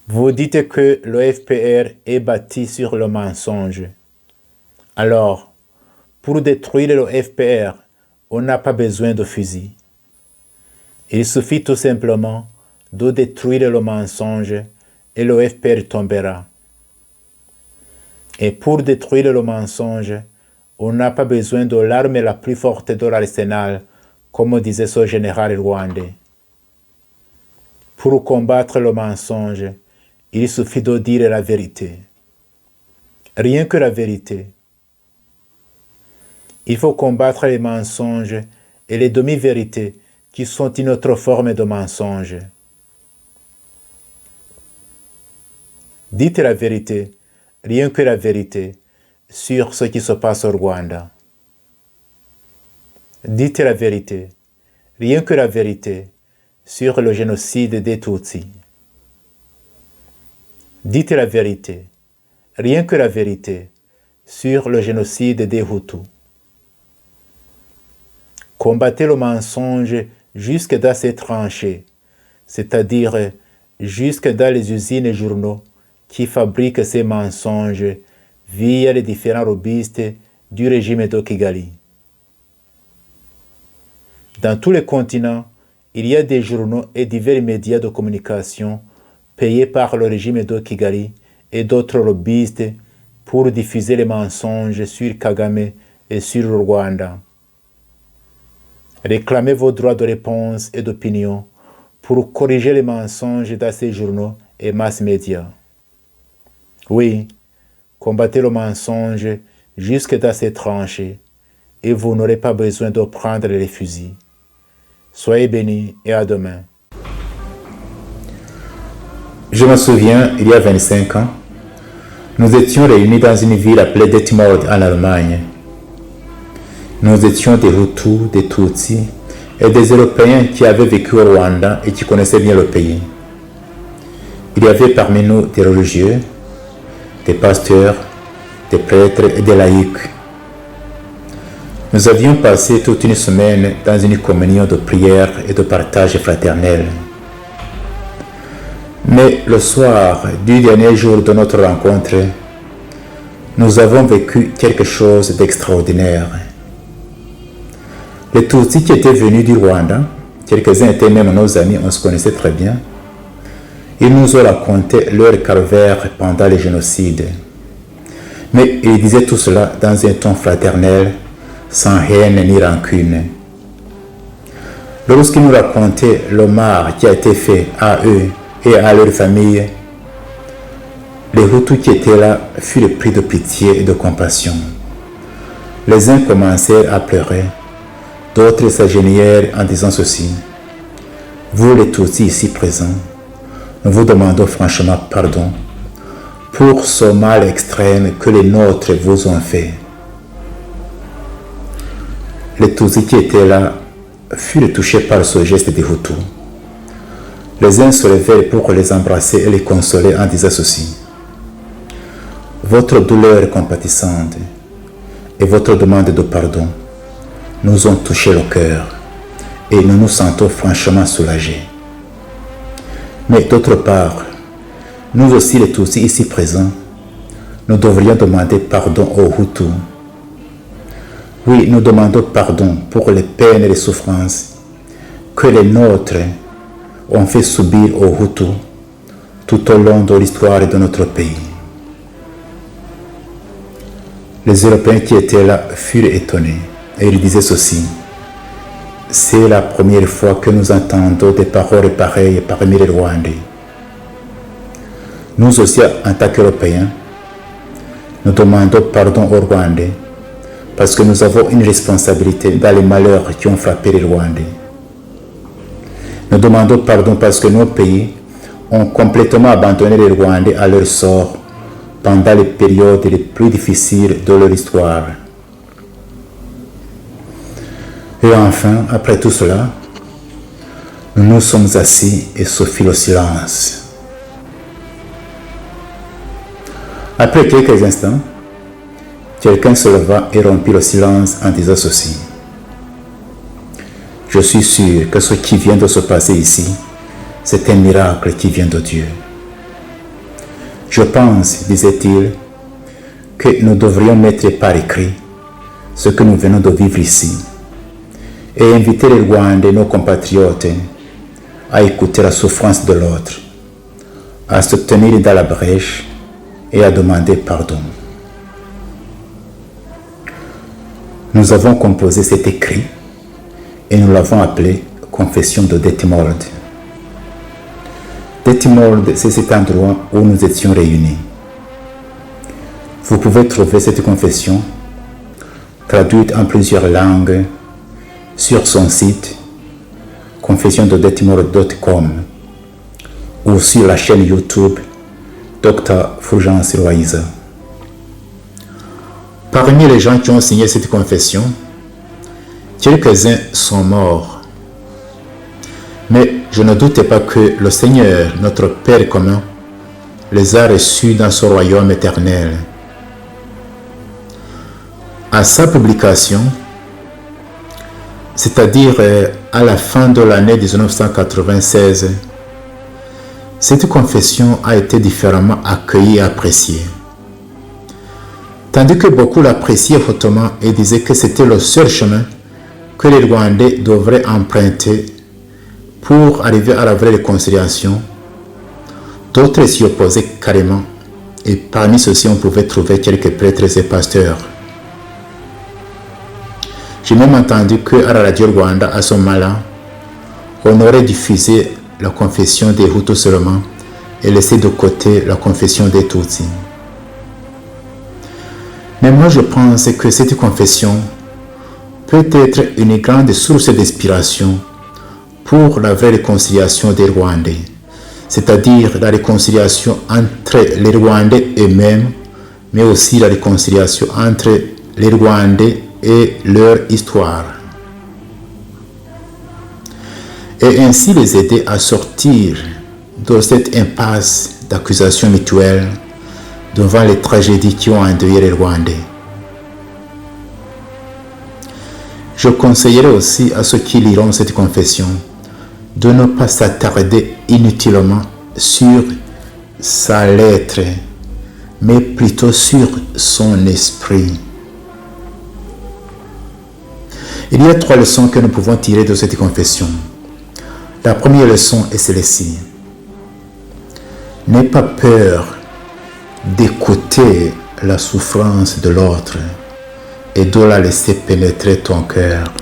Vous dites que le FPR est bâti sur le mensonge. Alors, pour détruire le FPR, on n'a pas besoin de fusil. Il suffit tout simplement de détruire le mensonge et le FPR tombera. Et pour détruire le mensonge, on n'a pas besoin de l'arme la plus forte de l'arsenal, comme disait ce général rwandais. Pour combattre le mensonge, il suffit de dire la vérité. Rien que la vérité. Il faut combattre les mensonges et les demi-vérités qui sont une autre forme de mensonge. Dites la vérité, rien que la vérité, sur ce qui se passe au Rwanda. Dites la vérité, rien que la vérité, sur le génocide des Tutsis. Dites la vérité, rien que la vérité, sur le génocide des Hutus. Combattez le mensonge jusque dans ses tranchées, c'est-à-dire jusque dans les usines et journaux qui fabriquent ces mensonges via les différents lobbyistes du régime de Kigali. Dans tous les continents, il y a des journaux et divers médias de communication payés par le régime de Kigali et d'autres lobbyistes pour diffuser les mensonges sur Kagame et sur le Rwanda. Réclamez vos droits de réponse et d'opinion pour corriger les mensonges dans ces journaux et mass médias. Oui, combattez le mensonge jusque dans ces tranchées et vous n'aurez pas besoin de prendre les fusils. Soyez bénis et à demain. Je me souviens, il y a 25 ans, nous étions réunis dans une ville appelée Detmold en Allemagne. Nous étions des Hutus, des Tutsis et des Européens qui avaient vécu au Rwanda et qui connaissaient bien le pays. Il y avait parmi nous des religieux, des pasteurs, des prêtres et des laïcs. Nous avions passé toute une semaine dans une communion de prière et de partage fraternel. Mais le soir du dernier jour de notre rencontre, nous avons vécu quelque chose d'extraordinaire. Les Tutsis qui étaient venus du Rwanda, quelques-uns étaient même nos amis, on se connaissait très bien, ils nous ont raconté leur calvaire pendant le génocide. Mais ils disaient tout cela dans un ton fraternel, sans haine ni rancune. Lorsqu'ils nous racontaient le mal qui a été fait à eux et à leur famille, les Hutus qui étaient là furent pris de pitié et de compassion. Les uns commencèrent à pleurer, d'autres s'agenouillèrent en disant ceci: vous les Tutsis ici présents, nous vous demandons franchement pardon pour ce mal extrême que les nôtres vous ont fait. Les Tutsis qui étaient là furent touchés par ce geste des Hutus. Les uns se levèrent pour les embrasser et les consoler en disant ceci: votre douleur compatissante et votre demande de pardon nous ont touché le cœur et nous nous sentons franchement soulagés. Mais d'autre part, nous aussi les Tutsis ici présents, nous devrions demander pardon aux Hutus. Oui, nous demandons pardon pour les peines et les souffrances que les nôtres ont fait subir aux Hutus tout au long de l'histoire de notre pays. Les Européens qui étaient là furent étonnés et ils disaient ceci: c'est la première fois que nous entendons des paroles pareilles parmi les Rwandais. Nous aussi, en tant qu'Européens, nous demandons pardon aux Rwandais parce que nous avons une responsabilité dans les malheurs qui ont frappé les Rwandais. Nous demandons pardon parce que nos pays ont complètement abandonné les Rwandais à leur sort pendant les périodes les plus difficiles de leur histoire. Et enfin, après tout cela, nous nous sommes assis et ce fut le silence. Après quelques instants, quelqu'un se leva et rompit le silence en disant ceci: je suis sûr que ce qui vient de se passer ici, c'est un miracle qui vient de Dieu. Je pense, disait-il, que nous devrions mettre par écrit ce que nous venons de vivre ici et inviter les Rwandais, nos compatriotes, à écouter la souffrance de l'autre, à se tenir dans la brèche et à demander pardon. Nous avons composé cet écrit et nous l'avons appelé Confession de Detmold. Detmold, c'est cet endroit où nous étions réunis. Vous pouvez trouver cette confession traduite en plusieurs langues sur son site confessiondedetmold.com ou sur la chaîne YouTube Dr. Fulgence Roïza. Parmi les gens qui ont signé cette confession, quelques-uns sont morts. Mais je ne doute pas que le Seigneur, notre Père commun, les a reçus dans son royaume éternel. À sa publication, c'est-à-dire à la fin de l'année 1996, cette confession a été différemment accueillie et appréciée. Tandis que beaucoup l'appréciaient hautement et disaient que c'était le seul chemin que les Rwandais devraient emprunter pour arriver à la vraie réconciliation, d'autres s'y opposaient carrément, et parmi ceux-ci on pouvait trouver quelques prêtres et pasteurs. J'ai même entendu qu'à la radio Rwanda, à ce moment-là, on aurait diffusé la confession des Hutus seulement et laissé de côté la confession des Tutsis. Mais moi je pense que cette confession peut être une grande source d'inspiration pour la vraie réconciliation des Rwandais, c'est-à-dire la réconciliation entre les Rwandais eux-mêmes, mais aussi la réconciliation entre les Rwandais et leur histoire. Et ainsi les aider à sortir de cette impasse d'accusations mutuelles devant les tragédies qui ont endeuillé les Rwandais. Je conseillerais aussi à ceux qui liront cette confession de ne pas s'attarder inutilement sur sa lettre, mais plutôt sur son esprit. Il y a 3 leçons que nous pouvons tirer de cette confession. La première leçon est celle-ci. N'aie pas peur d'écouter la souffrance de l'autre et de la laisser pénétrer ton cœur.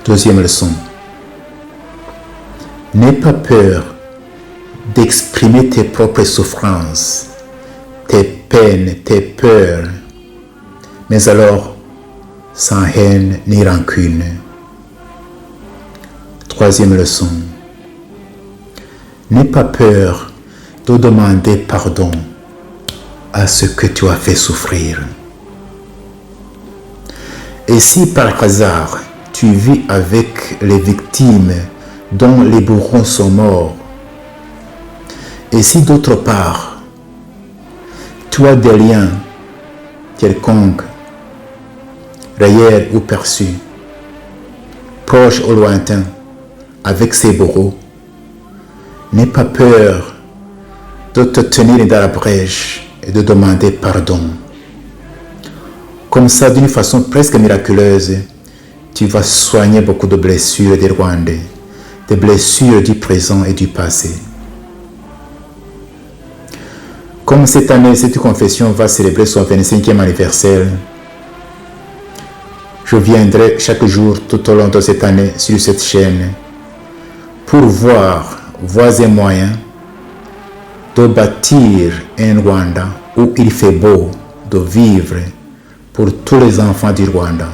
Deuxième leçon. N'aie pas peur d'exprimer tes propres souffrances, tes peines, tes peurs, mais alors sans haine ni rancune. Troisième leçon. N'aie pas peur de demander pardon à ce que tu as fait souffrir. Et si par hasard tu vis avec les victimes dont les bourreaux sont morts, et si d'autre part tu as des liens quelconques, réels ou perçus, proches ou lointains, avec ces bourreaux, n'aie pas peur de te tenir dans la brèche et de demander pardon. Comme ça, d'une façon presque miraculeuse, tu vas soigner beaucoup de blessures des Rwandais, des blessures du présent et du passé. Comme cette année, cette confession va célébrer son 25e anniversaire, je viendrai chaque jour tout au long de cette année sur cette chaîne pour voir voies et moyens de bâtir un Rwanda où il fait beau de vivre pour tous les enfants du Rwanda.